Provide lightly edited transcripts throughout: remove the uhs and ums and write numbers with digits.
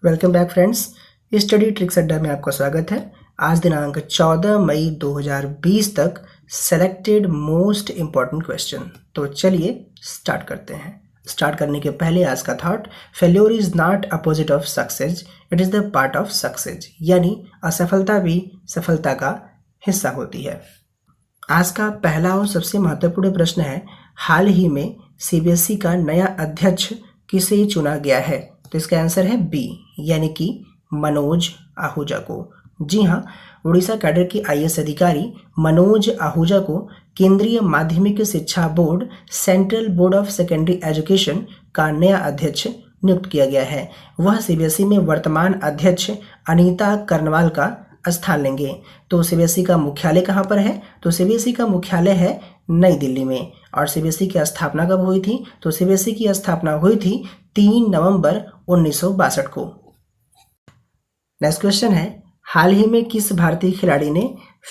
Welcome back friends. Study tricks अड्डा में आपका स्वागत है। आज दिनांक 14 मई 2020 तक सेलेक्टेड मोस्ट इम्पॉर्टेंट क्वेश्चन। तो चलिए स्टार्ट करते हैं। स्टार्ट करने के पहले आज का thought, failure is not opposite of success, it is the part of success. यानी असफलता भी सफलता का हिस्सा होती है। आज का पहला और सबसे महत्वपूर्ण प्रश्न है, हाल ही में सीबीएसई का नया अध्यक्ष किसे चुना गया है? तो इसका आंसर है बी, यानी कि मनोज आहूजा को। जी हाँ, उड़ीसा कैडर के आईएएस अधिकारी मनोज आहूजा को केंद्रीय माध्यमिक शिक्षा board central board of secondary education का नया अध्यक्ष नियुक्त किया गया है। वह सीबीएसई में वर्तमान अध्यक्ष अनीता कर्नवाल का स्थान लेंगे। तो सीबीएसई का मुख्यालय कहाँ पर है? तो सीबीएसई का मुख्यालय है नई दिल्ली में। और सीबीएसई की स्थापना कब हुई थी? तो सीबीएसई की स्थापना हुई थी 3 नवंबर 1962 को। नेक्स्ट क्वेश्चन है, हाल ही में किस भारतीय खिलाड़ी ने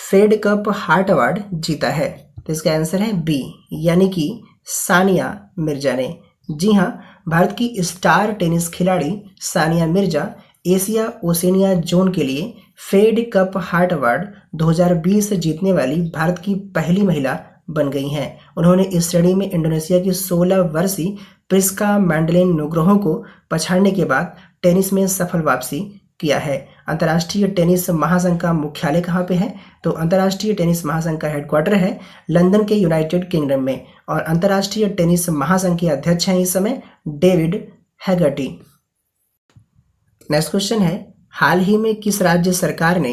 फेड कप हार्ट अवार्ड जीता है? तो इसका आंसर है बी, यानी कि सानिया मिर्जा ने। जी हाँ, भारत की स्टार टेनिस खिलाड़ी Sania Mirza Asia Oceania zone के लिए फेड कप हार्ट अवार्ड 2020 जीतने वाली भारत की पहली महिला बन गई हैं। उन्होंने इस श्रेणी में इंडोनेशिया की 16 वर्षीय प्रिस्का मैंडलिन नुग्रोहो को पछाड़ने के बाद टेनिस में सफल वापसी किया है। अंतर्राष्ट्रीय टेनिस महासंघ का मुख्यालय कहाँ पे है? तो अंतर्राष्ट्रीय टेनिस महासंघ का हेडक्वार्टर है लंदन के यूनाइटेड किंगडम में। और अंतर्राष्ट्रीय टेनिस महासंघ के अध्यक्ष हैं इस समय डेविड हैगर्टी। नेक्स्ट क्वेश्चन है, हाल ही में किस राज्य सरकार ने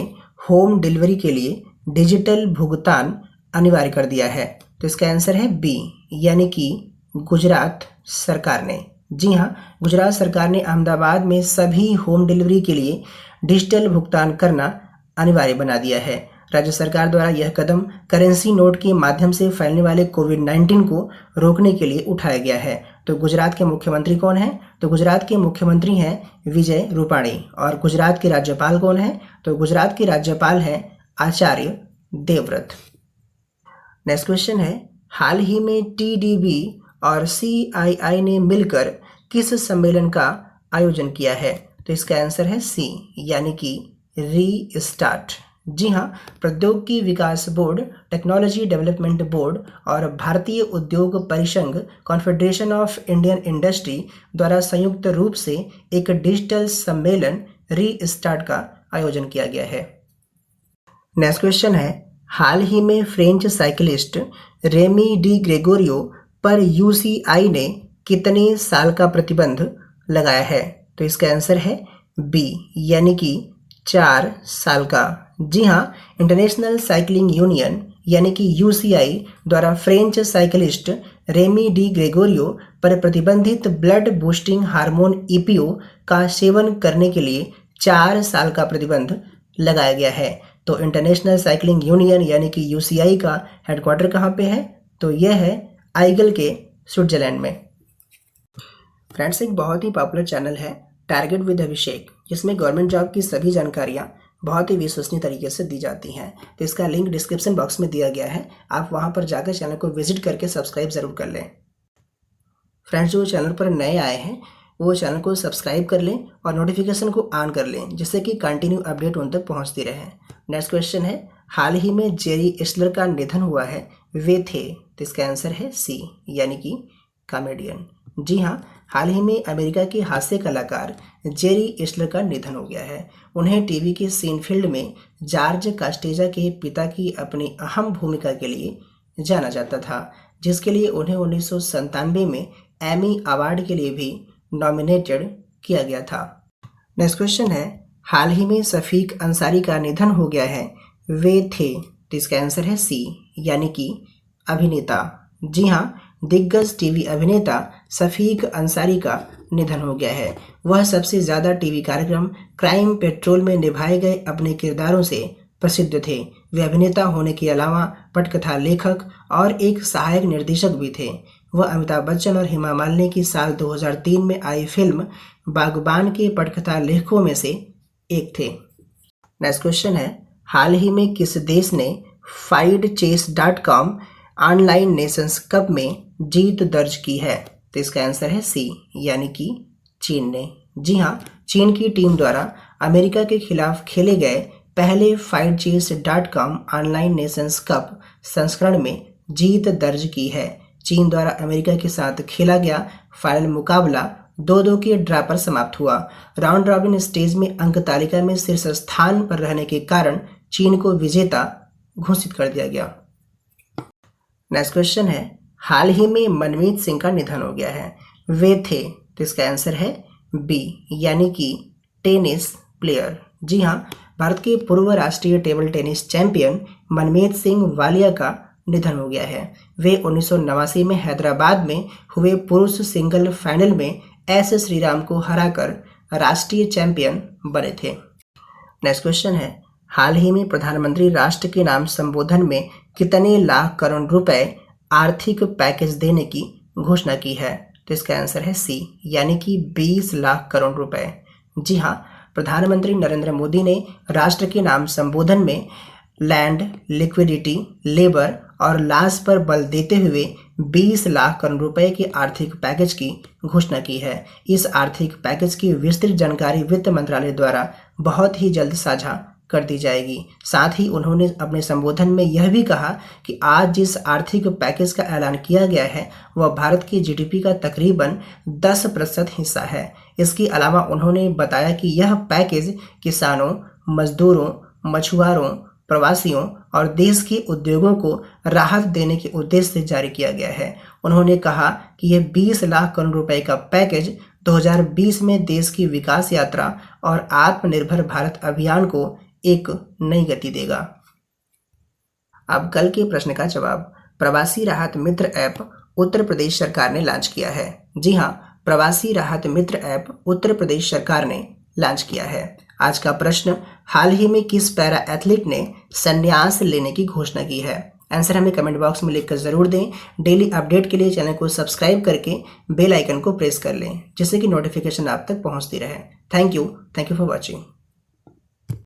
होम डिलीवरी के लिए डिजिटल भुगतान अनिवार्य कर दिया है? तो इसका आंसर है बी, यानी कि गुजरात सरकार ने। जी हाँ, गुजरात सरकार ने अहमदाबाद में सभी होम डिलीवरी के लिए डिजिटल भुगतान करना अनिवार्य बना दिया है। राज्य सरकार द्वारा यह कदम करेंसी नोट के माध्यम से फैलने वाले कोविड-19 को रोकने के लिए उठाया गया है। तो गुजरात के मुख्यमंत्री कौन हैं? तो गुजरात के मुख्यमंत्री हैं विजय रूपाणी। और गुजरात के राज्यपाल कौन हैं? तो गुजरात के राज्यपाल हैं आचार्य देवव्रत। नेक्स्ट क्वेश्चन है, हाल ही में टीडीबी और सीआईआई ने मिलकर किस सम्मेलन का आयोजन किया है? तो इसका आंसर है सी, यानी कि रीस्टार्ट। जी हाँ, प्रौद्योगिकी विकास बोर्ड, टेक्नोलॉजी डेवलपमेंट बोर्ड और भारतीय उद्योग परिसंघ कॉन्फेडरेशन ऑफ इंडियन इंडस्ट्री द्वारा संयुक्त रूप से एक डिजिटल सम्मेलन रीस्टार्ट का आयोजन किया गया है। नेक्स्ट क्वेश्चन है, हाल ही में French cyclist Remy Di Gregorio पर यूसीआई ने कितने साल का प्रतिबंध लगाया है? तो इसका आंसर है बी, यानी कि 4 साल का। जी हाँ, इंटरनेशनल साइकिलिंग यूनियन यानी कि यूसीआई द्वारा French cyclist Remy Di Gregorio पर प्रतिबंधित ब्लड बूस्टिंग हार्मोन ईपीओ का सेवन करने के लिए 4 साल का प्रतिबंध लगाया गया है। तो इंटरनेशनल साइकिलिंग यूनियन यानी कि यूसीआई का हेडक्वार्टर कहाँ पे है? तो यह है आइगल के स्विट्जरलैंड में। फ्रेंड्स, एक बहुत ही पॉपुलर चैनल है टारगेट विद अभिषेक, जिसमें गवर्नमेंट जॉब की सभी जानकारियाँ बहुत ही विश्वसनीय तरीके से दी जाती हैं। तो इसका लिंक डिस्क्रिप्शन बॉक्स में दिया गया है, आप वहां पर जाकर चैनल को विजिट करके सब्सक्राइब ज़रूर कर लें। फ्रेंड्स, जो चैनल पर नए आए हैं वो चैनल को सब्सक्राइब कर लें और नोटिफिकेशन को ऑन कर लें, जिससे कि कंटिन्यू अपडेट उन तक पहुँचती रहे। नेक्स्ट क्वेश्चन है, हाल ही में जेरी एस्लर का निधन हुआ है, वे थे? तो इसका आंसर है सी, यानी कि कॉमेडियन। जी हाँ, हाल ही में अमेरिका के हास्य कलाकार जेरी एस्लर का निधन हो गया है। उन्हें टीवी के सीनफील्ड में जॉर्ज कास्टेजा के पिता की अपनी अहम भूमिका के लिए जाना जाता था, जिसके लिए उन्हें 1997 में एमी अवार्ड के लिए भी नॉमिनेटेड किया गया था। नेक्स्ट क्वेश्चन है, हाल ही में शफीक अंसारी का निधन हो गया है, वे थे? तो इसका आंसर है सी, यानी कि अभिनेता। जी हाँ, दिग्गज टीवी अभिनेता शफीक अंसारी का निधन हो गया है। वह सबसे ज़्यादा टीवी कार्यक्रम क्राइम पेट्रोल में निभाए गए अपने किरदारों से प्रसिद्ध थे। वे अभिनेता होने के अलावा पटकथा लेखक और एक सहायक निर्देशक भी थे। वह अमिताभ बच्चन और हेमा मालिनी की साल 2003 में आई फिल्म बागबान के पटकथा लेखकों में से एक थे। नेक्स्ट क्वेश्चन है, हाल ही में किस देश ने FIDECHESS.com ऑनलाइन नेशंस कप में जीत दर्ज की है? तो इसका आंसर है सी, यानी कि चीन ने। जी हाँ, चीन की टीम द्वारा अमेरिका के खिलाफ खेले गए पहले FightChess.com ऑनलाइन नेशंस कप संस्करण में जीत दर्ज की है। चीन द्वारा अमेरिका के साथ खेला गया फाइनल मुकाबला 2-2 के ड्रा पर समाप्त हुआ। राउंड रॉबिन स्टेज में अंक तालिका में शीर्ष स्थान पर रहने के कारण चीन को विजेता घोषित कर दिया गया। नेक्स्ट क्वेश्चन है, हाल ही में मनमीत सिंह का निधन हो गया है, वे थे? तो इसका आंसर है बी, यानी कि टेनिस प्लेयर। जी हाँ, भारत के पूर्व राष्ट्रीय टेबल टेनिस चैंपियन मनमीत सिंह वालिया का निधन हो गया है। वे 1989 में हैदराबाद में हुए पुरुष सिंगल फाइनल में एस श्रीराम को हराकर राष्ट्रीय चैंपियन बने थे। नेक्स्ट क्वेश्चन है, हाल ही में प्रधानमंत्री राष्ट्र के नाम संबोधन में कितने लाख करोड़ रुपए आर्थिक पैकेज देने की घोषणा की है? तो इसका आंसर है सी, यानी कि 20 लाख करोड़ रुपए। जी हाँ, प्रधानमंत्री नरेंद्र मोदी ने राष्ट्र के नाम संबोधन में लैंड, लिक्विडिटी, लेबर और लॉस पर बल देते हुए 20 लाख करोड़ रुपए के आर्थिक पैकेज की घोषणा की है। इस आर्थिक पैकेज की विस्तृत जानकारी वित्त मंत्रालय द्वारा बहुत ही जल्द साझा कर दी जाएगी। साथ ही उन्होंने अपने संबोधन में यह भी कहा कि आज जिस आर्थिक पैकेज का ऐलान किया गया है वह भारत की जीडीपी का तकरीबन 10% हिस्सा है। इसके अलावा उन्होंने बताया कि यह पैकेज किसानों, मजदूरों, मछुआरों, प्रवासियों और देश के उद्योगों को राहत देने के उद्देश्य से जारी किया गया है। उन्होंने कहा कि यह 20 लाख करोड़ रुपए का पैकेज 2020 में देश की विकास यात्रा और आत्मनिर्भर भारत अभियान को एक नई गति देगा। अब कल के प्रश्न का जवाब, प्रवासी राहत मित्र ऐप उत्तर प्रदेश सरकार ने लॉन्च किया है। जी हाँ, प्रवासी राहत मित्र ऐप उत्तर प्रदेश सरकार ने लॉन्च किया है। आज का प्रश्न, हाल ही में किस पैरा एथलीट ने संन्यास लेने की घोषणा की है? आंसर हमें कमेंट बॉक्स में लिखकर जरूर दें। डेली अपडेट के लिए चैनल को सब्सक्राइब करके बेल आइकन को प्रेस कर लें, जिससे कि नोटिफिकेशन आप तक पहुंचती रहे। Thank you for watching.